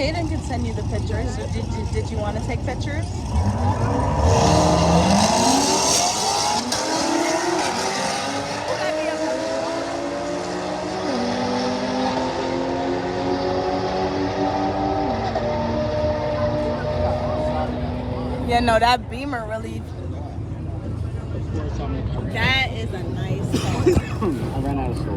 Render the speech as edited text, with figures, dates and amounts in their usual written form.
Kaden can send you the pictures. Or did you want to take pictures? Yeah, no, that Beamer really. That is a nice car. I ran out of storage.